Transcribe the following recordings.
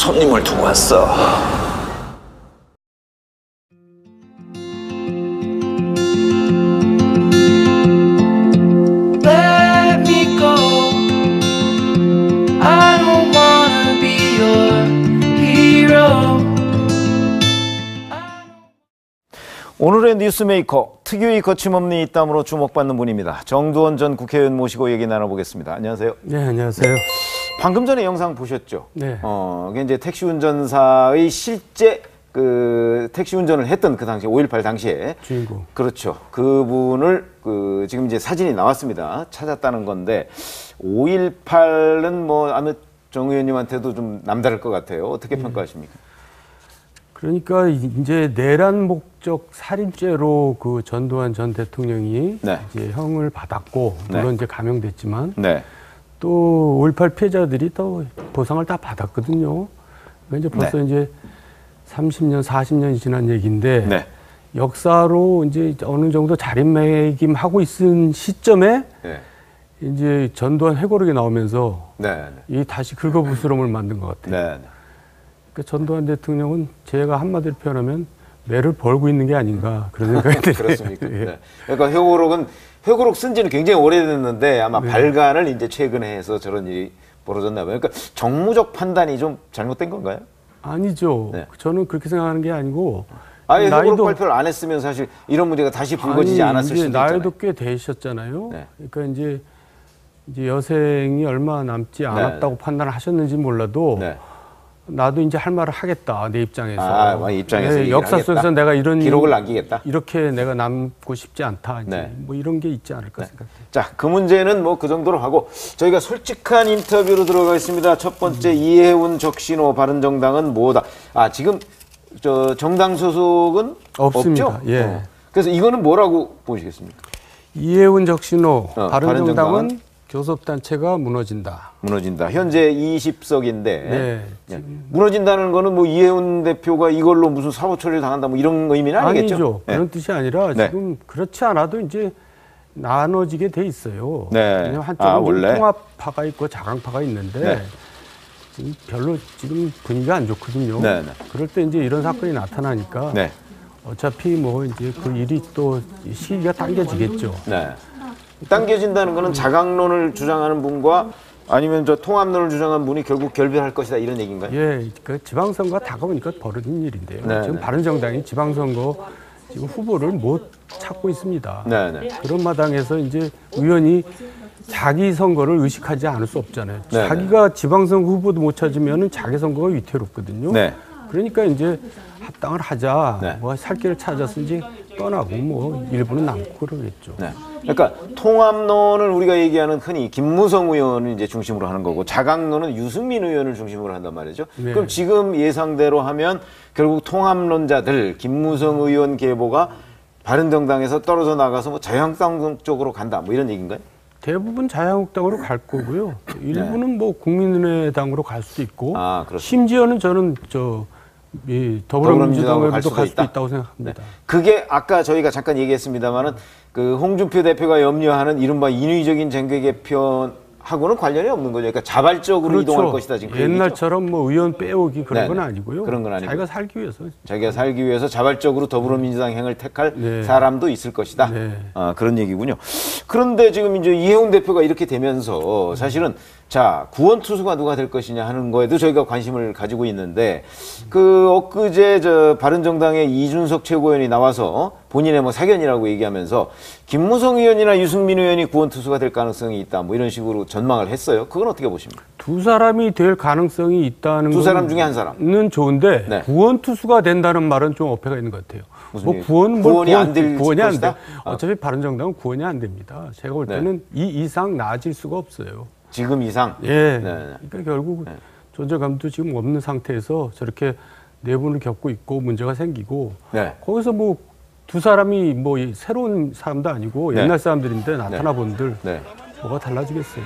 손님을 두고 왔어. 오늘의 뉴스메이커, 특유의 거침없는 입담으로 주목받는 분입니다. 정두원 전 국회의원 모시고 얘기 나눠보겠습니다. 안녕하세요. 네, 안녕하세요. 방금 전에 영상 보셨죠? 네. 이게 이제 택시 운전사의 실제 그 택시 운전을 했던 그 당시 5.18 당시에 주인공. 그렇죠. 그분을 지금 이제 사진이 나왔습니다. 찾았다는 건데 5.18은 뭐 아무 정 의원님한테도 좀 남다를 것 같아요. 어떻게 평가하십니까? 그러니까 이제 내란 목적 살인죄로 그 전두환 전 대통령이 네. 이제 형을 받았고 물론 네. 이제 감형됐지만 네. 또 5.18 피해자들이 또 보상을 다 받았거든요. 그러니까 이제 벌써 네. 이제 30년, 40년이 지난 얘기인데 네. 역사로 이제 어느 정도 자린매김하고 있은 시점에 네. 이제 전두환 회고록이 나오면서 네. 이 다시 긁어부스럼을 만든 것 같아요. 네. 그러니까 전두환 대통령은 제가 한마디로 표현하면 매를 벌고 있는 게 아닌가 그런 생각이 들어요. 그렇습니까? 예. 네. 그러니까 회고록 쓴 지는 굉장히 오래됐는데 아마 네. 발간을 이제 최근에 해서 저런 일이 벌어졌나 봐요. 그러니까 정무적 판단이 좀 잘못된 건가요? 아니죠. 네. 저는 그렇게 생각하는 게 아니고 아예 회고록 발표를 안 했으면 사실 이런 문제가 다시 불거지지 않았을 수도 있잖아요. 나이도 꽤 되셨잖아요. 네. 그러니까 이제 여생이 얼마 남지 않았다고 판단을 하셨는지 몰라도 네. 나도 이제 할 말을 하겠다 내 입장에서. 입장에서 네, 역사 속에서 내가 이런 기록을 남기겠다. 이렇게 내가 남고 싶지 않다. 이제 네. 뭐 이런 게 있지 않을까 생각해요. 자, 그 문제는 뭐 그 정도로 하고 저희가 솔직한 인터뷰로 들어가겠습니다. 첫 번째 이해운 적신호 바른정당은 뭐다? 지금 저 정당 소속은 없습니다. 없죠? 예. 그래서 이거는 뭐라고 보시겠습니까? 이해운 적신호 바른정당은 바른정당은 교섭단체가 무너진다. 현재 20석인데 네. 무너진다는 거는 뭐 이해운 대표가 이걸로 무슨 사법 처리를 당한다 뭐 이런 의미는 아니겠죠? 아니죠. 네. 그런 뜻이 아니라 네. 지금 그렇지 않아도 이제 나눠지게 돼 있어요. 네. 왜냐면 한쪽은 원래? 통합파가 있고 자강파가 있는데 네. 지금 별로 지금 분위기가 안 좋거든요. 네, 네. 그럴 때 이제 이런 사건이 나타나니까 네. 어차피 뭐 이제 그 일이 또 시기가 당겨지겠죠. 네. 당겨진다는 거는 자강론을 주장하는 분과 아니면 저 통합론을 주장하는 분이 결국 결별할 것이다 이런 얘기인가요? 예, 그 지방선거가 다가오니까 벌어진 일인데요. 네, 지금 네. 바른정당이 지방선거 지금 후보를 못 찾고 있습니다. 네, 네. 그런 마당에서 이제 의원이 자기 선거를 의식하지 않을 수 없잖아요. 네, 자기가 지방선거 후보도 못 찾으면 자기 선거가 위태롭거든요. 네. 그러니까 이제 합당을 하자, 네. 뭐 살 길을 찾아서 이제 떠나고 뭐 일부는 남고 그러겠죠. 네. 그러니까 통합론을 우리가 얘기하는 흔히 김무성 의원을 이제 중심으로 하는 거고 자강론은 유승민 의원을 중심으로 한단 말이죠. 네. 그럼 지금 예상대로 하면 결국 통합론자들 김무성 의원 계보가 바른정당에서 떨어져 나가서 뭐 자유한국당 쪽으로 간다 뭐 이런 얘기인가요? 대부분 자유한국당으로 갈 거고요. 일부는 뭐 국민의당으로 갈 수도 있고, 그렇습니다. 심지어는 저는 이 더불어민주당으로도 갈 수도 있다고 생각합니다. 네. 그게 아까 저희가 잠깐 얘기했습니다만은 그 홍준표 대표가 염려하는 이른바 인위적인 정계 개편하고는 관련이 없는 거죠. 그러니까 자발적으로 그렇죠. 이동할 것이다 지금 그 옛날처럼 뭐 의원 빼오기 그런 건 네네. 아니고요. 그런 건 아니고. 자기가 살기 위해서. 자기가 살기 위해서 자발적으로 더불어민주당 행을 택할 네. 사람도 있을 것이다. 네. 그런 얘기군요. 그런데 지금 이제 이해운 대표가 이렇게 되면서 사실은 자, 구원투수가 누가 될 것이냐 하는 거에도 저희가 관심을 가지고 있는데 엊그제 저 바른정당의 이준석 최고위원이 나와서 본인의 뭐 사견이라고 얘기하면서 김무성 의원이나 유승민 의원이 구원투수가 될 가능성이 있다. 뭐 이런 식으로 전망을 했어요. 그건 어떻게 보십니까? 두 사람이 될 가능성이 있다는 두 사람 중에 한 사람. 는 좋은데 네. 구원투수가 된다는 말은 좀 어폐가 있는 것 같아요. 무슨 얘기? 구원이 안 될 구원이 안 돼. 것이다? 어차피 바른정당은 구원이 안 됩니다. 제가 볼 때는 이 이상 나아질 수가 없어요. 지금 이상? 예. 네. 그러니까 결국 존재감도 지금 없는 상태에서 저렇게 내분을 겪고 있고 문제가 생기고 네. 거기서 뭐 두 사람이 뭐 새로운 사람도 아니고 네. 옛날 사람들인데 나타나 본들 네. 뭐가 달라지겠어요.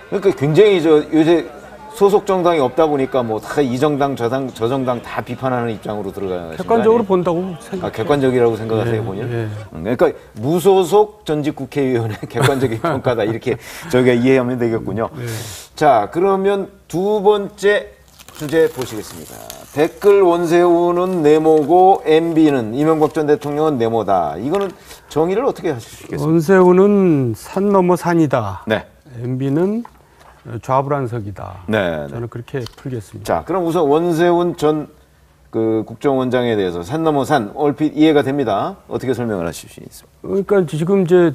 그러니까 굉장히 요새 소속 정당이 없다 보니까 뭐 다 이 정당 저 정당 다 비판하는 입장으로 들어가는 객관적으로 본다고 생각해요. 객관적이라고 생각하세요, 본인? 예. 그러니까 무소속 전직 국회의원의 객관적인 평가다 이렇게 저희가 이해하면 되겠군요. 네. 자, 그러면 두 번째 주제 보시겠습니다. 댓글 원세훈은 네모고 MB는 이명박 전 대통령은 네모다. 이거는 정의를 어떻게 하시겠습니까? 원세훈은 산 넘어 산이다. 네. MB는 좌불안석이다. 네. 저는 그렇게 풀겠습니다. 자, 그럼 우선 원세훈 전 그 국정원장에 대해서 산 넘어 산 얼핏 이해가 됩니다. 어떻게 설명을 하실 수 있습니까? 그러니까 지금 이제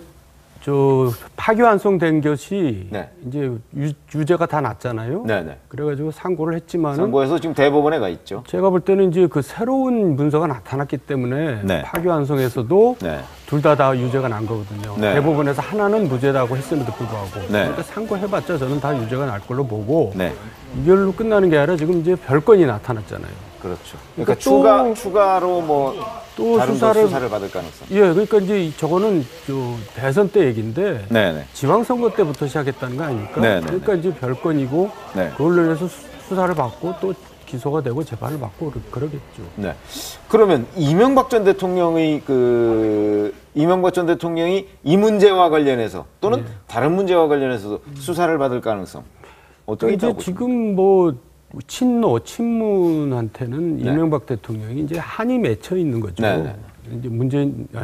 저 파기환송된 것이 네. 이제 유죄가 다 났잖아요. 네네. 그래가지고 상고를 했지만은 선고해서 지금 대법원에 가 있죠. 제가 볼 때는 이제 그 새로운 문서가 나타났기 때문에 네. 파기환송에서도 네. 둘 다 유죄가 난 거거든요. 네. 대법원에서 하나는 무죄라고 했음에도 불구하고 네. 그러니까 상고해봤자 저는 다 유죄가 날 걸로 보고 네. 이걸로 끝나는 게 아니라 지금 이제 별건이 나타났잖아요. 그렇죠. 그러니까 또- 추가로 뭐 또 다른 수사를 수사를 받을 가능성. 예, 그러니까 이제 저거는 저 대선 때 얘기인데 네네. 지방선거 때부터 시작했다는 거 아닙니까? 네, 네, 그러니까 이제 별건이고 네. 그걸로 인해서 수사를 받고 또 기소가 되고 재판을 받고 그러겠죠. 네. 그러면 이명박 전 대통령의 이 문제와 관련해서 또는 다른 문제와 관련해서도 수사를 받을 가능성 어떻게 그러니까 있다고 이제 보십니까? 지금 뭐 친문한테는 네. 이명박 대통령이 이제 한이 맺혀 있는 거죠. 네, 네. 이제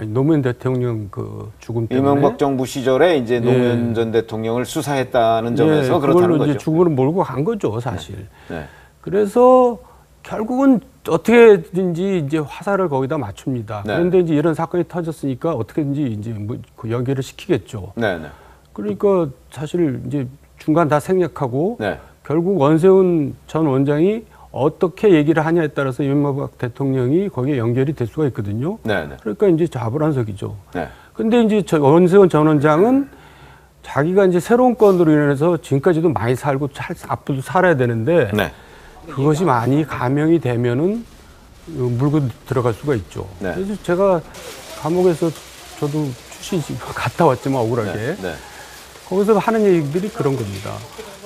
노무현 대통령 그 죽음 때문에 이명박 정부 시절에 이제 노무현 전 대통령을 수사했다는 점에서 그렇다는 그걸로 거죠. 이제 죽음으로 몰고 간 거죠, 사실. 네. 그래서 결국은 어떻게든지 이제 화살을 거기다 맞춥니다. 네. 그런데 이제 이런 사건이 터졌으니까 어떻게든지 이제 뭐 그 연결을 시키겠죠. 네, 네. 그러니까 사실 이제 중간 다 생략하고 네. 결국 원세훈 전 원장이 어떻게 얘기를 하냐에 따라서 이명박 대통령이 거기에 연결이 될 수가 있거든요. 네, 네. 그러니까 이제 좌불안석이죠. 네. 근데 이제 원세훈 전 원장은 자기가 이제 새로운 건으로 인해서 지금까지도 많이 살고 앞으로도 살아야 되는데 네. 그것이 많이 감형이 되면은 물고 들어갈 수가 있죠. 네. 그래서 제가 감옥에서 저도 출신 갔다 왔지만 억울하게 네. 네. 거기서 하는 얘기들이 그런 겁니다.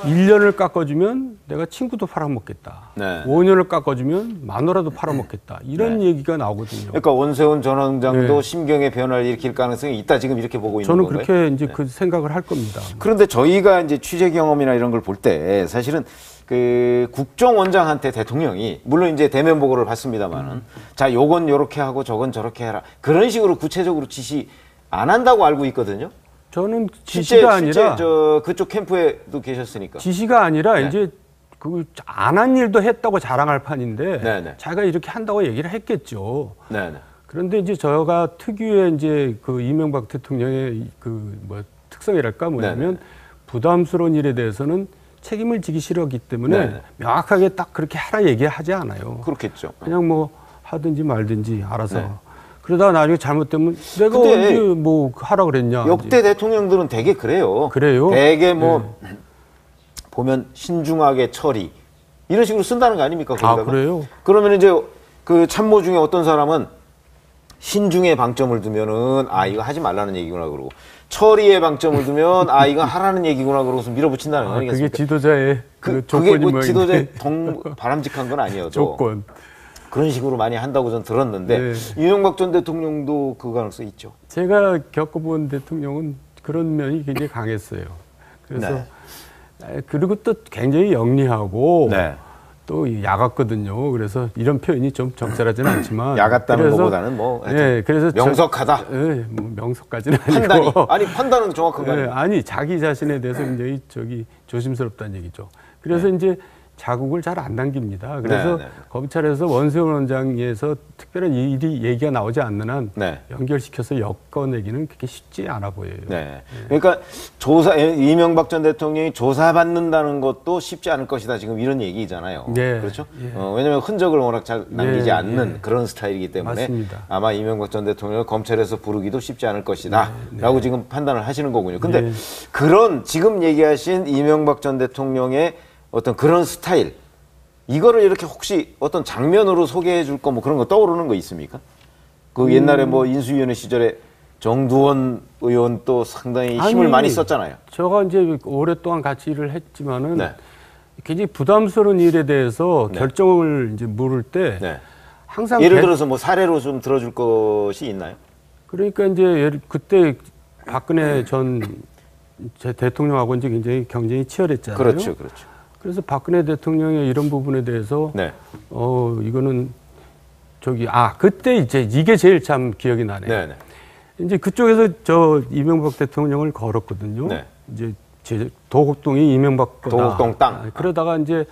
1년을 깎아주면 내가 친구도 팔아먹겠다. 네. 5년을 깎아주면 마누라도 팔아먹겠다. 이런 네. 얘기가 나오거든요. 그러니까 원세훈 전 원장도 네. 심경의 변화를 일으킬 가능성이 있다. 지금 이렇게 보고 있는 저는 건가요? 그렇게 이제 그 생각을 할 겁니다. 그런데 저희가 이제 취재 경험이나 이런 걸 볼 때 사실은 그 국정원장한테 대통령이 물론 이제 대면 보고를 받습니다만은 자, 요건 요렇게 하고 저건 저렇게 해라. 그런 식으로 구체적으로 지시 안 한다고 알고 있거든요. 저는 지시가 아니라 실제 저 그쪽 캠프에도 계셨으니까. 지시가 아니라 네. 이제 그 안 한 일도 했다고 자랑할 판인데 네네. 자기가 이렇게 한다고 얘기를 했겠죠. 네, 네. 그런데 이제 저가 특유의 이제 그 이명박 대통령의 그 뭐 특성이랄까 뭐냐면 네네. 부담스러운 일에 대해서는 책임을 지기 싫었기 때문에 네네. 명확하게 딱 그렇게 하라 얘기하지 않아요. 그렇겠죠. 그냥 뭐 하든지 말든지 알아서. 네. 그러다가 나중에 잘못되면 내가 근데 언제 뭐 하라 그랬냐. 역대 대통령들은 되게 그래요. 그래요? 되게 뭐 보면 신중하게 처리 이런 식으로 쓴다는 거 아닙니까? 거기다가? 그래요? 그러면 이제 그 참모 중에 어떤 사람은 신중에 방점을 두면은 이거 하지 말라는 얘기구나 그러고 처리에 방점을 두면 이거 하라는 얘기구나 그러고서 밀어붙인다는 거 그게 아니겠습니까? 지도자의 그 그게 조건이 뭐 뭐 지도자의 바람직한 건 아니어도 조건. 그런 식으로 많이 한다고 전 들었는데 네. 이명박 전 대통령도 그 가능성이 있죠. 제가 겪어본 대통령은 그런 면이 굉장히 강했어요. 그래서 그리고 또 굉장히 영리하고 네. 또 야갔거든요. 그래서 이런 표현이 좀 적절하지는 않지만 야갔다는 그래서- 것보다는 뭐 네, 그래서 명석하다. 뭐 명석까지는 아니고 판단이 아니 판단은 정확한 거 네, 아니에요? 아니 자기 자신에 대해서 굉장히 조심스럽다는 얘기죠. 그래서 이제 자국을 잘 안 남깁니다. 그래서 네, 네. 검찰에서 원세훈 원장에서 특별한 일이 얘기가 나오지 않는 한 네. 연결시켜서 엮어내기는 그렇게 쉽지 않아 보여요. 네. 그러니까 이명박 전 대통령이 조사받는다는 것도 쉽지 않을 것이다. 지금 이런 얘기잖아요. 네. 그렇죠? 예. 왜냐하면 흔적을 워낙 잘 남기지 예, 않는 예. 그런 스타일이기 때문에 맞습니다. 아마 이명박 전 대통령을 검찰에서 부르기도 쉽지 않을 것이다. 라고 지금 판단을 하시는 거군요. 근데 네. 그런 지금 얘기하신 이명박 전 대통령의 어떤 그런 스타일 이거를 이렇게 혹시 어떤 장면으로 소개해 줄 거 뭐 그런 거 떠오르는 거 있습니까? 그 옛날에 뭐 인수위원회 시절에 정두원 의원 또 상당히 힘을 아니, 많이 썼잖아요. 제가 이제 오랫동안 같이 일을 했지만은 네. 굉장히 부담스러운 일에 대해서 네. 결정을 이제 물을 때 네. 항상 예를 들어서 뭐 사례로 좀 들어줄 것이 있나요? 그러니까 이제 그때 박근혜 전 제 대통령하고 이제 굉장히 경쟁이 치열했잖아요. 그렇죠, 그렇죠. 그래서 박근혜 대통령의 이런 부분에 대해서 네. 이거는 그때 이제 이게 제일 참 기억이 나네요. 네. 네. 이제 그쪽에서 저 이명박 대통령을 걸었거든요. 네. 이제 도곡동이 이명박 거다. 도곡동 땅. 그러다가 이제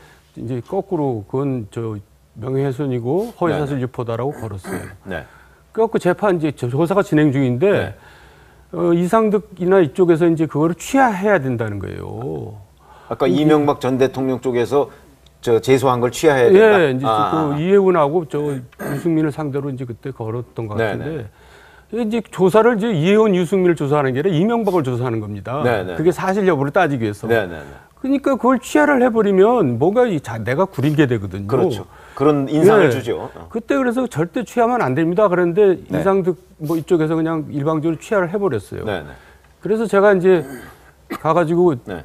거꾸로 그건 저 명예훼손이고 허위사실 유포다라고 걸었어요. 네. 그래갖고 재판 이제 조사가 진행 중인데 이상득이나 이쪽에서 이제 그거를 취하해야 된다는 거예요. 아까 이명박 전 대통령 쪽에서 저 제소한 걸 취하해야 된다. 예, 이제 그 이해훈하고 저 유승민을 상대로 이제 그때 걸었던 것 같은데. 이제 조사를 이제 이해훈, 유승민을 조사하는 게 아니라 이명박을 조사하는 겁니다. 네네. 그게 사실 여부를 따지기 위해서. 네네. 그러니까 그걸 취하를 해버리면 뭔가 내가 구리게 되거든요. 그렇죠. 그런 인상을 주죠. 그때 그래서 절대 취하면 안 됩니다. 그런데 네. 이상득 뭐 이쪽에서 그냥 일방적으로 취하를 해버렸어요. 네네. 그래서 제가 이제 가가지고 네.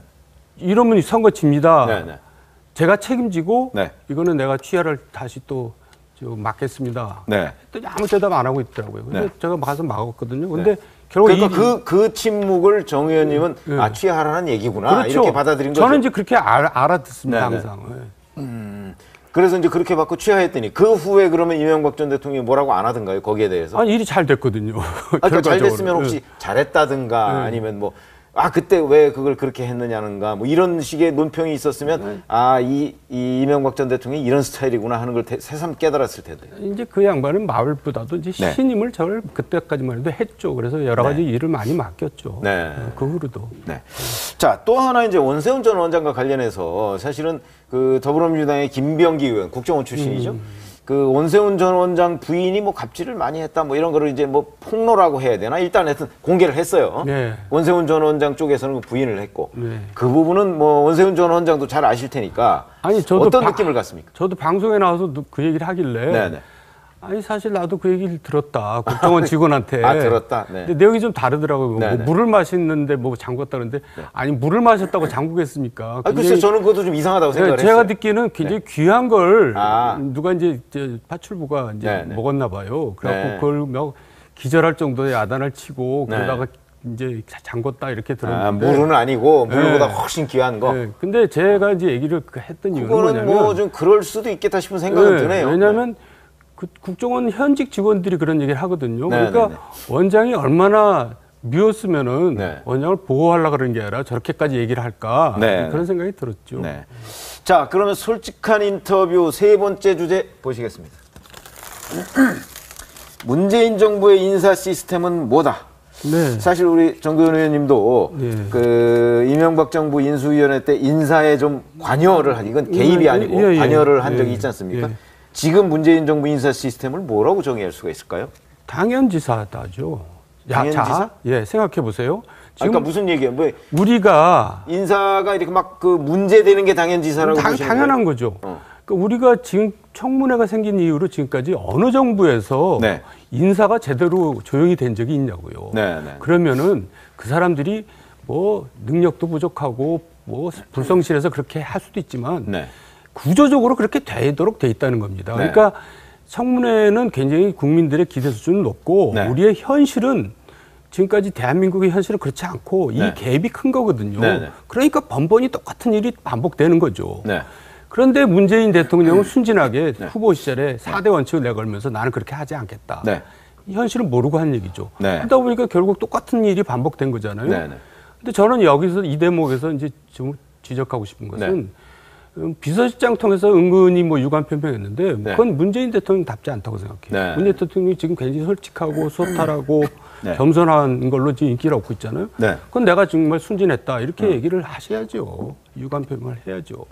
이러면 선거 집니다. 네네. 제가 책임지고 네. 이거는 내가 취하를 다시 또 막겠습니다. 네. 했더니 아무 대답 안 하고 있더라고요. 근데 네. 제가 가서 막았거든요. 근데 네. 결국 그러니까 그 침묵을 정 의원님은 취하라는 얘기구나 그렇죠. 이렇게 받아들인 거죠. 저는 이제 그렇게 알아듣습니다. 네네. 항상. 그래서 이제 그렇게 받고 취하했더니 그 후에 그러면 이명박 전 대통령이 뭐라고 안 하던가요? 거기에 대해서? 아니 일이 잘 됐거든요. 그러니까 잘 됐으면 결과적으로. 혹시 잘했다든가 아니면 뭐 그때 왜 그걸 그렇게 했느냐는가 뭐 이런 식의 논평이 있었으면 이 이명박 전 대통령이 이런 스타일이구나 하는 걸 새삼 깨달았을 텐데. 이제 그 양반은 마을보다도 이제 네. 신임을 저를 그때까지만 해도 했죠. 그래서 여러 가지 일을 많이 맡겼죠. 네. 그 후로도. 네. 자, 또 하나 이제 원세훈 전 원장과 관련해서 사실은 그 더불어민주당의 김병기 의원, 국정원 출신이죠. 그 원세훈 전 원장 부인이 뭐 갑질을 많이 했다 뭐 이런 거를 이제 뭐 폭로라고 해야 되나 일단 하여튼 공개를 했어요. 네. 원세훈 전 원장 쪽에서는 부인을 했고 네. 그 부분은 뭐 원세훈 전 원장도 잘 아실 테니까 아니, 저도 어떤 느낌을 갖습니까? 저도 방송에 나와서 그 얘기를 하길래 네네. 아니 사실 나도 그 얘기를 들었다. 국정원 직원한테. 들었다. 네. 근데 내용이 좀 다르더라고요. 뭐 네네. 물을 마시는데 뭐 잠궜다 그러는데 아니 물을 마셨다고 잠그겠습니까? 글쎄 저는 그것도 좀 이상하다고 생각을 제가 했어요. 듣기에는 굉장히 귀한 걸 누가 이제 파출부가 이제 네네. 먹었나 봐요. 그래갖고 네. 그걸 막 기절할 정도의 야단을 치고 네. 그러다가 이제 잠궜다 이렇게 들었는데. 물은 아니고 물보다 네. 훨씬 귀한 거. 네. 근데 제가 이제 얘기를 했던 이유는 그거는 뭐냐면 뭐 좀 그럴 수도 있겠다 싶은 생각은 드네요. 왜냐하면 그 국정원 현직 직원들이 그런 얘기를 하거든요. 네, 그러니까 네, 원장이 얼마나 미웠으면은 네. 원장을 보호하려고 그런 게 아니라 저렇게까지 얘기를 할까 네, 그런 생각이 들었죠. 네. 자, 그러면 솔직한 인터뷰 세 번째 주제 보시겠습니다. 문재인 정부의 인사 시스템은 뭐다? 네. 사실 우리 정도현 의원님도 네. 그 이명박 정부 인수위원회 때 인사에 좀 관여를 한 이건 개입이 아니고 관여를 한 적이 있지 않습니까? 예. 지금 문재인 정부 인사 시스템을 뭐라고 정의할 수가 있을까요? 당연지사다죠. 당연지사? 예, 생각해 보세요. 지금 그러니까 무슨 얘기예요? 뭐 우리가 인사가 이렇게 막 그 문제되는 게 당연지사라고 보시는 당연한 거예요? 거죠. 그러니까 우리가 지금 청문회가 생긴 이후로 지금까지 어느 정부에서 네. 인사가 제대로 조용히 된 적이 있냐고요. 네, 네. 그러면은 그 사람들이 뭐 능력도 부족하고 뭐 불성실해서 그렇게 할 수도 있지만 네. 구조적으로 그렇게 되도록 돼 있다는 겁니다. 네. 그러니까 청문회는 굉장히 국민들의 기대 수준은 높고 네. 우리의 현실은 지금까지 대한민국의 현실은 그렇지 않고 네. 이 갭이 큰 거거든요. 네, 네. 그러니까 번번이 똑같은 일이 반복되는 거죠. 네. 그런데 문재인 대통령은 순진하게 후보 시절에 4대 원칙을 내걸면서 나는 그렇게 하지 않겠다. 네. 이 현실은 모르고 한 얘기죠. 네. 그러다 보니까 결국 똑같은 일이 반복된 거잖아요. 네, 네. 근데 저는 여기서 이 대목에서 이제 좀 지적하고 싶은 것은 비서실장 통해서 은근히 뭐 유감 표명했는데 그건 문재인 대통령답지 않다고 생각해요. 네. 문재인 대통령이 지금 굉장히 솔직하고 소탈하고 네. 겸손한 걸로 지금 인기를 얻고 있잖아요. 네. 그건 내가 정말 순진했다 이렇게 얘기를 하셔야죠. 유감 표명을 해야죠.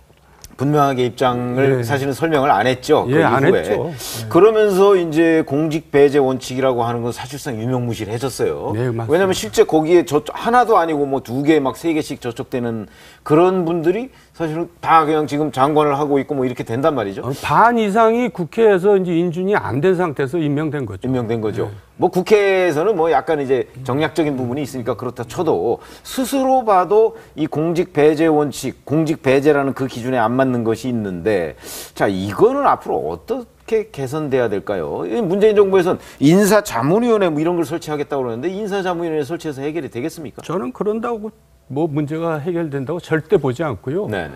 분명하게 입장을 네. 사실은 설명을 안 했죠. 그 예, 안 이후에. 했죠. 네. 그러면서 이제 공직 배제 원칙이라고 하는 건 사실상 유명무실해졌어요. 네, 맞습니다. 왜냐하면 실제 거기에 하나도 아니고 뭐 2개 막 3개씩 저촉되는 그런 분들이 사실은 다 그냥 지금 장관을 하고 있고 뭐 이렇게 된단 말이죠. 반 이상이 국회에서 이제 인준이 안 된 상태에서 임명된 거죠. 임명된 거죠. 뭐 국회에서는 뭐 약간 이제 정략적인 부분이 있으니까 그렇다 쳐도 스스로 봐도 이 공직 배제 원칙, 공직 배제라는 그 기준에 안 맞는 것이 있는데 자, 이거는 앞으로 어떻게 개선돼야 될까요? 문재인 정부에서는 인사자문위원회 뭐 이런 걸 설치하겠다고 그러는데 인사자문위원회 설치해서 해결이 되겠습니까? 저는 그런다고 뭐 문제가 해결된다고 절대 보지 않고요. 네.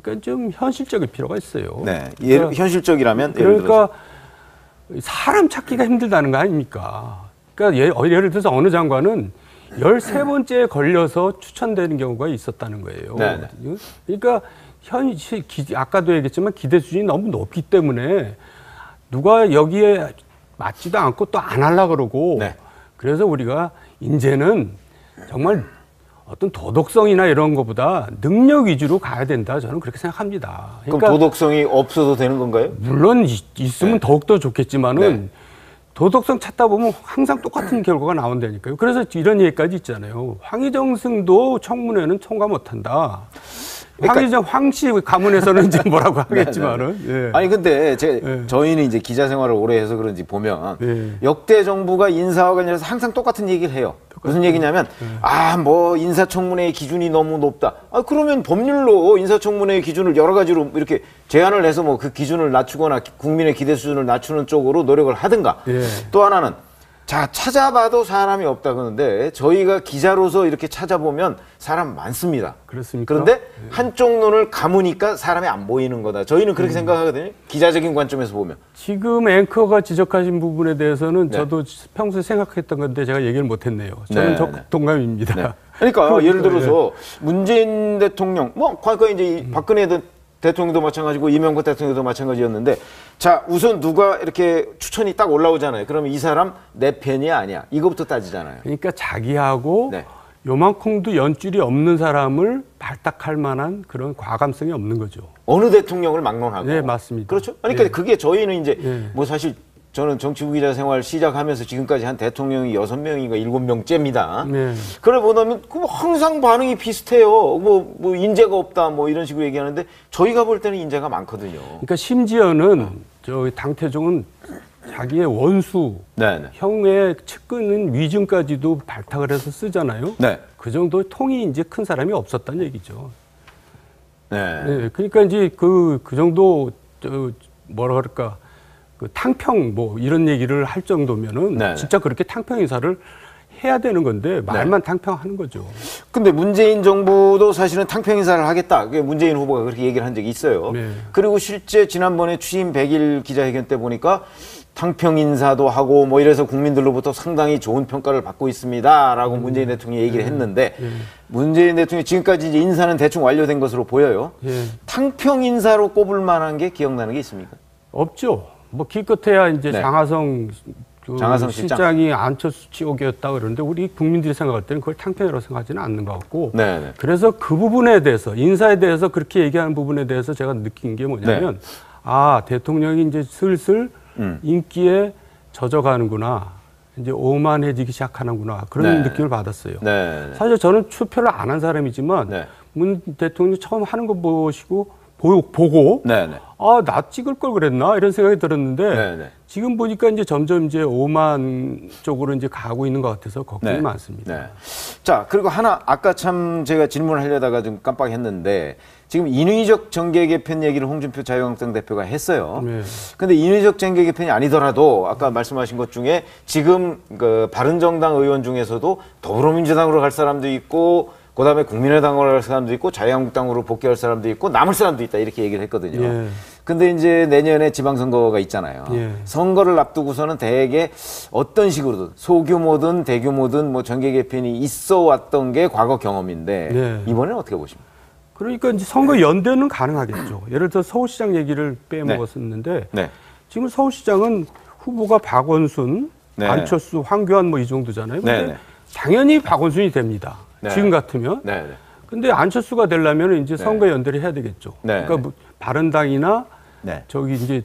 그러니까 좀 현실적일 필요가 있어요. 네. 그러니까, 현실적이라면 그러니까 사람 찾기가 힘들다는 거 아닙니까? 그러니까 예를 들어서 어느 장관은 13번째에 걸려서 추천되는 경우가 있었다는 거예요. 네. 그러니까 아까도 얘기했지만 기대 수준이 너무 높기 때문에 누가 여기에 맞지도 않고 또 안 하려고 그러고 네. 그래서 우리가 이제는 정말 어떤 도덕성이나 이런 것보다 능력 위주로 가야 된다. 저는 그렇게 생각합니다. 그러니까 그럼 도덕성이 없어도 되는 건가요? 물론 있으면 네. 더욱더 좋겠지만은 네. 도덕성 찾다 보면 항상 똑같은 결과가 나온다니까요. 그래서 이런 얘기까지 있잖아요. 황희정승도 청문회는 통과 못한다. 그러니까 황씨 가문에서는 이제 뭐라고 하겠지만은. 예. 아니 근데 저희는 이제 기자 생활을 오래 해서 그런지 보면 예. 역대 정부가 인사와 관련해서 항상 똑같은 얘기를 해요. 무슨 얘기냐면 뭐 인사청문회의 기준이 너무 높다. 그러면 법률로 인사청문회의 기준을 여러 가지로 이렇게 제한을 해서 뭐 그 기준을 낮추거나 국민의 기대 수준을 낮추는 쪽으로 노력을 하든가. 예. 또 하나는 자, 찾아봐도 사람이 없다 그러는데 저희가 기자로서 이렇게 찾아보면 사람 많습니다. 그렇습니까? 그런데 한쪽 눈을 감으니까 사람이 안 보이는 거다. 저희는 그렇게 생각하거든요. 기자적인 관점에서 보면. 지금 앵커가 지적하신 부분에 대해서는 네. 저도 평소에 생각했던 건데 제가 얘기를 못 했네요. 저는 네, 적극 동감입니다. 네. 그러니까 예를 들어서 문재인 대통령, 과거에 이제 박근혜 대통령도 마찬가지고 이명박 대통령도 마찬가지였는데 자, 우선 누가 이렇게 추천이 딱 올라오잖아요. 그러면 이 사람 내 편이 아니야. 이거부터 따지잖아요. 그러니까 자기하고 네. 요만큼도 연줄이 없는 사람을 발탁할 만한 그런 과감성이 없는 거죠. 어느 대통령을 막론하고. 네, 맞습니다. 그렇죠. 그러니까 네. 그게 저희는 이제 네. 뭐 사실 저는 정치부 기자 생활 시작하면서 지금까지 한 대통령이 6명인가 7명째입니다. 네. 그래 보면 항상 반응이 비슷해요. 뭐 인재가 없다 뭐 이런 식으로 얘기하는데 저희가 볼 때는 인재가 많거든요. 그러니까 심지어는 저 당태종은 자기의 원수, 네. 형의 측근은 위증까지도 발탁을 해서 쓰잖아요. 네. 그 정도 통이 이제 큰 사람이 없었다는 얘기죠. 네. 네, 그러니까 이제 그 정도 뭐라 그럴까 그 탕평 뭐 이런 얘기를 할 정도면은 네. 진짜 그렇게 탕평 인사를 해야 되는 건데 말만 탕평하는 거죠. 근데 문재인 정부도 사실은 탕평 인사를 하겠다. 그게 문재인 후보가 그렇게 얘기를 한 적이 있어요. 네. 그리고 실제 지난번에 취임 100일 기자회견 때 보니까 탕평 인사도 하고 뭐 이래서 국민들로부터 상당히 좋은 평가를 받고 있습니다라고 문재인 대통령이 얘기를 했는데 문재인 대통령이 지금까지 이제 인사는 대충 완료된 것으로 보여요. 예. 탕평 인사로 꼽을 만한 게 기억나는 게 있습니까? 없죠. 뭐 기껏해야 이제 네. 장하성 장하성 실장이 안철수 치옥이었다 그러는데 우리 국민들이 생각할 때는 그걸 탕평이라고 생각하지는 않는 것 같고 네. 그래서 그 부분에 대해서 인사에 대해서 그렇게 얘기하는 부분에 대해서 제가 느낀 게 뭐냐면 대통령이 이제 슬슬 인기에 젖어가는구나 이제 오만해지기 시작하는구나 그런 느낌을 받았어요. 네. 사실 저는 투표를 안 한 사람이지만 문 대통령이 처음 하는 거 보고 나 찍을 걸 그랬나 이런 생각이 들었는데 지금 보니까 이제 점점 이제 오만 쪽으로 이제 가고 있는 것 같아서 걱정이 많습니다. 자, 그리고 하나 아까 참 제가 질문하려다가 좀 깜빡했는데 지금 인위적 정계 개편 얘기를 홍준표 자유한국당 대표가 했어요. 근데 인위적 정계 개편이 아니더라도 아까 말씀하신 것 중에 지금 그 바른정당 의원 중에서도 더불어민주당으로 갈 사람도 있고 그다음에 국민의당으로 갈 사람도 있고 자유한국당으로 복귀할 사람도 있고 남을 사람도 있다 이렇게 얘기를 했거든요. 근데 이제 내년에 지방선거가 있잖아요. 선거를 앞두고서는 대개 어떤 식으로든 소규모든 대규모든 뭐 정계 개편이 있어 왔던 게 과거 경험인데 이번에는 어떻게 보십니까? 그러니까 이제 선거 연대는 가능하겠죠. 예를 들어 서울시장 얘기를 빼먹었었는데 지금 서울시장은 후보가 박원순, 안철수, 황교안 뭐 이 정도잖아요. 근데 당연히 박원순이 됩니다. 지금 같으면. 근데 안철수가 되려면 이제 선거 연대를 해야 되겠죠. 그러니까 뭐 바른당이나 저기 이제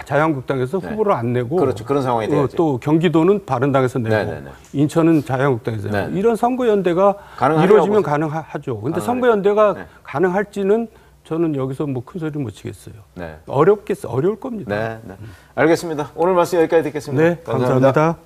자유한국당에서 후보를 안 내고 그렇죠. 그런 상황이 돼야죠. 또 경기도는 바른당에서 내고 인천은 자유한국당에서 내고 이런 선거 연대가 이루어지면 가능하죠. 근데 선거 연대가 가능할지는 저는 여기서 뭐 큰 소리 못 치겠어요. 어려울 겁니다. 알겠습니다. 오늘 말씀 여기까지 듣겠습니다. 감사합니다.